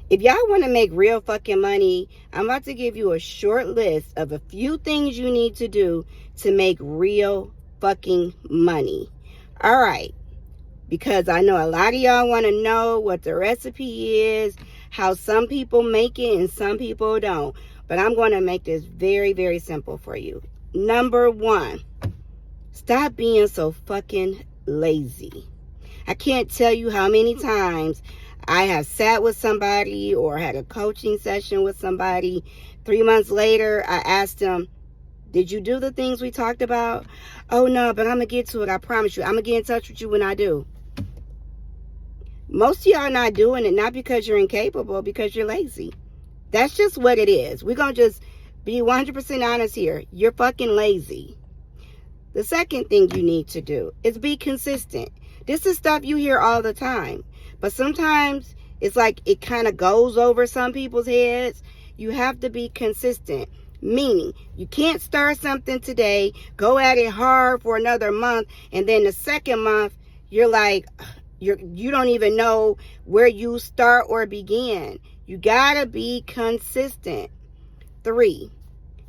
If y'all want to make real fucking money, I'm about to give you a short list of a few things you need to do to make real fucking money. All right. Because I know a lot of y'all want to know what the recipe is, how some people make it and some people don't. But I'm going to make this very, very simple for you. Number one, stop being so fucking lazy. I can't tell you how many times I have sat with somebody or had a coaching session with somebody. 3 months later, I asked them, did you do the things we talked about? Oh, no, but I'm going to get to it. I promise you. I'm going to get in touch with you when I do. Most of y'all are not doing it, not because you're incapable, because you're lazy. That's just what it is. We're going to just be 100% honest here. You're fucking lazy. The second thing you need to do is be consistent. This is stuff you hear all the time. But sometimes it's like it kind of goes over some people's heads. You have to be consistent. Meaning, you can't start something today, go at it hard for another month, and then the second month, you're like, you don't even know where you start or begin. You gotta be consistent. 3,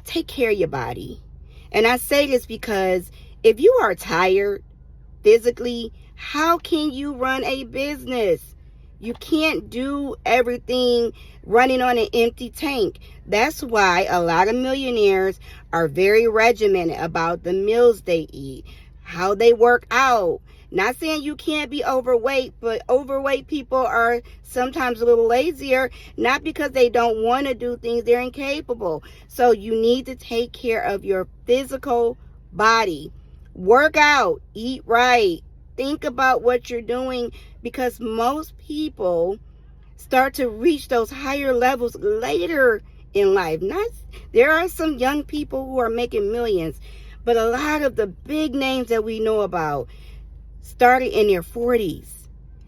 take care of your body. And I say this because if you are tired physically, how can you run a business? You can't do everything running on an empty tank. That's why a lot of millionaires are very regimented about the meals they eat, how they work out. Not saying you can't be overweight, but overweight people are sometimes a little lazier, not because they don't want to do things, they're incapable. So you need to take care of your physical body. Work out, eat right, think about what you're doing, because most people start to reach those higher levels later in life. There are some young people who are making millions, but a lot of the big names that we know about started in their 40s.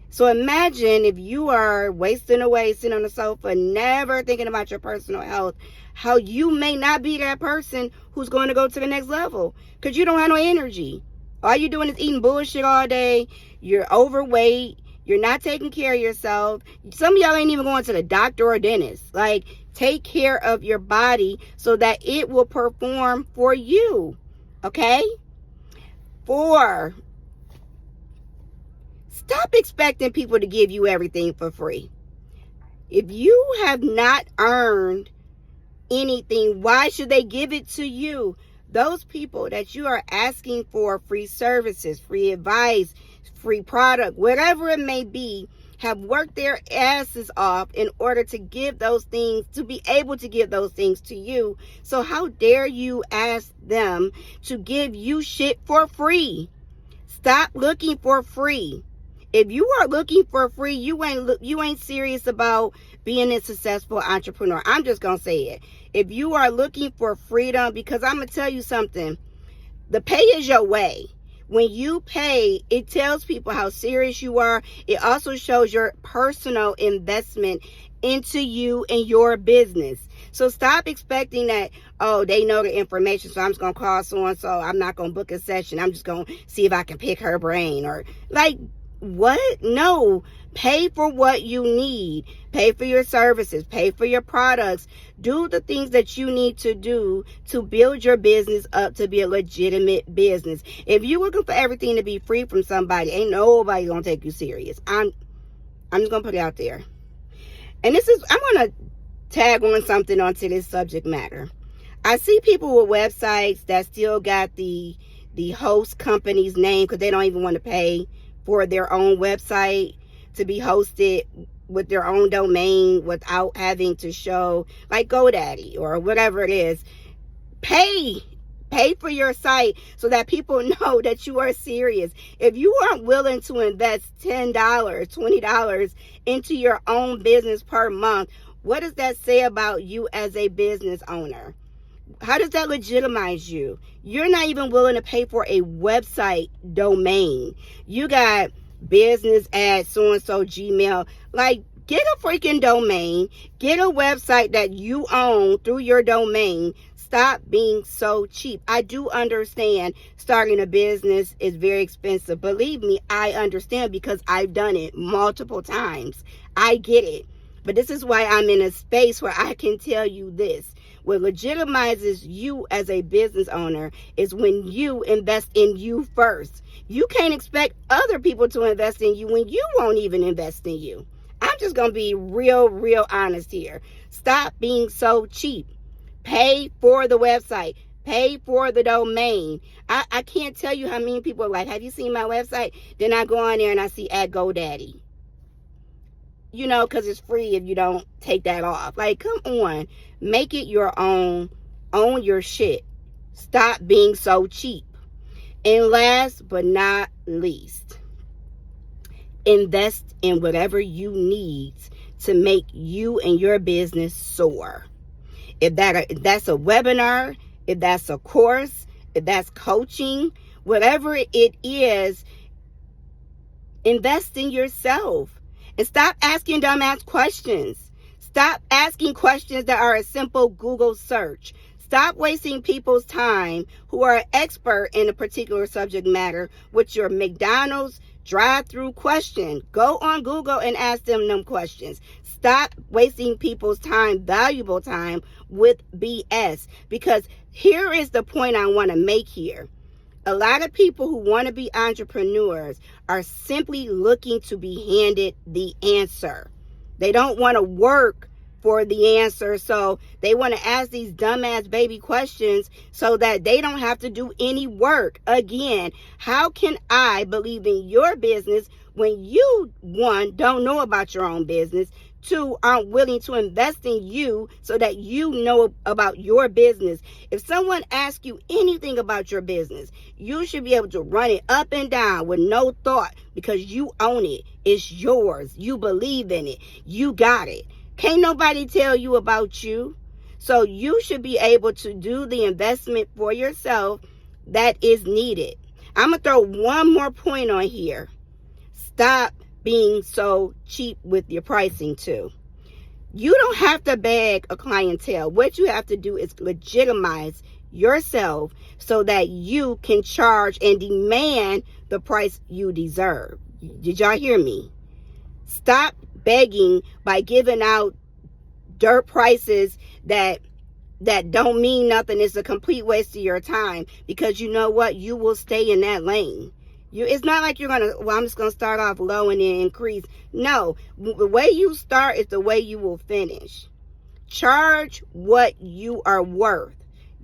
So imagine if you are wasting away, sitting on the sofa, never thinking about your personal health, how you may not be that person who's going to go to the next level because you don't have no energy. All you're doing is eating bullshit all day. You're overweight. You're not taking care of yourself. Some of y'all ain't even going to the doctor or dentist. Like, take care of your body so that it will perform for you. Okay? 4, stop expecting people to give you everything for free. If you have not earned anything, why should they give it to you? Those people that you are asking for free services, free advice, free product, whatever it may be, have worked their asses off in order to give those things, to be able to give those things to you. So how dare you ask them to give you shit for free? Stop looking for free. If you are looking for free, you ain't serious about being a successful entrepreneur. I'm just going to say it. If you are looking for freedom, because I'm going to tell you something, the pay is your way. When you pay, it tells people how serious you are. It also shows your personal investment into you and your business. So stop expecting that, oh, they know the information, so I'm just going to call so-and-so. I'm not going to book a session. I'm just going to see if I can pick her brain. Or like, what? No. Pay for what you need. Pay for your services. Pay for your products. Do the things that you need to do to build your business up to be a legitimate business. If you're looking for everything to be free from somebody, ain't nobody gonna take you serious. I'm just gonna put it out there. And I'm gonna tag on something onto this subject matter. I see people with websites that still got the host company's name because they don't even want to pay for their own website to be hosted with their own domain without having to show, like GoDaddy or whatever it is. Pay for your site so that people know that you are serious. If you aren't willing to invest $10, $20 into your own business per month, what does that say about you as a business owner? How does that legitimize you? You're not even willing to pay for a website domain. You got business at so-and-so Gmail. Like, get a freaking domain. Get a website that you own through your domain. Stop being so cheap. I do understand starting a business is very expensive. Believe me, I understand because I've done it multiple times. I get it. But this is why I'm in a space where I can tell you this. What legitimizes you as a business owner is when you invest in you first. You can't expect other people to invest in you when you won't even invest in you. I'm just going to be real honest here. Stop being so cheap. Pay for the website. Pay for the domain. I can't tell you how many people are like, have you seen my website? Then I go on there and I see at GoDaddy. You know, because it's free if you don't take that off. Like, come on. Make it your own. Own your shit. Stop being so cheap. And last but not least, invest in whatever you need to make you and your business soar. If that's a webinar, if that's a course, if that's coaching, whatever it is, invest in yourself. And stop asking dumbass questions. Stop asking questions that are a simple Google search. Stop wasting people's time who are an expert in a particular subject matter with your McDonald's drive-through question. Go on Google and ask them questions. Stop wasting people's time, valuable time, with BS. Because here is the point I want to make here. A lot of people who want to be entrepreneurs are simply looking to be handed the answer. They don't want to work for the answer, so they want to ask these dumbass baby questions so that they don't have to do any work. Again, how can I believe in your business when you, one, don't know about your own business, two, aren't willing to invest in you so that you know about your business? If someone asks you anything about your business, you should be able to run it up and down with no thought because you own it. It's yours. You believe in it. You got it. Can't nobody tell you about you. So you should be able to do the investment for yourself that is needed. I'm going to throw one more point on here. Stop being so cheap with your pricing too. You don't have to beg a clientele. What you have to do is legitimize yourself so that you can charge and demand the price you deserve. Did y'all hear me? Stop begging by giving out dirt prices that don't mean nothing. It's a complete waste of your time, because you know what? You will stay in that lane. It's not like you're I'm just going to start off low and then increase. No, the way you start is the way you will finish. Charge what you are worth.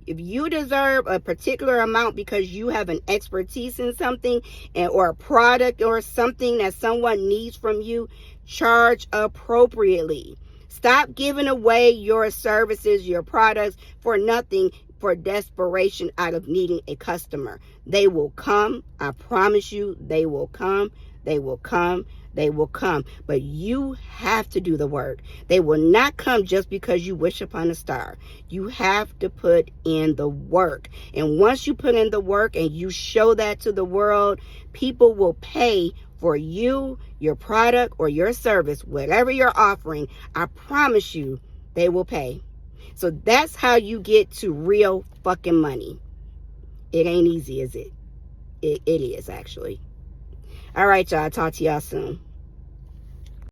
If you deserve a particular amount because you have an expertise in something or a product or something that someone needs from you, charge appropriately. Stop giving away your services, your products for nothing, for desperation out of needing a customer. They will come. I promise you, they will come. They will come. They will come. But you have to do the work. They will not come just because you wish upon a star. You have to put in the work. And once you put in the work and you show that to the world, people will pay for you, your product, or your service, whatever you're offering. I promise you, they will pay. So that's how you get to real fucking money. It ain't easy, is it? It is, actually. All right, y'all. Talk to y'all soon.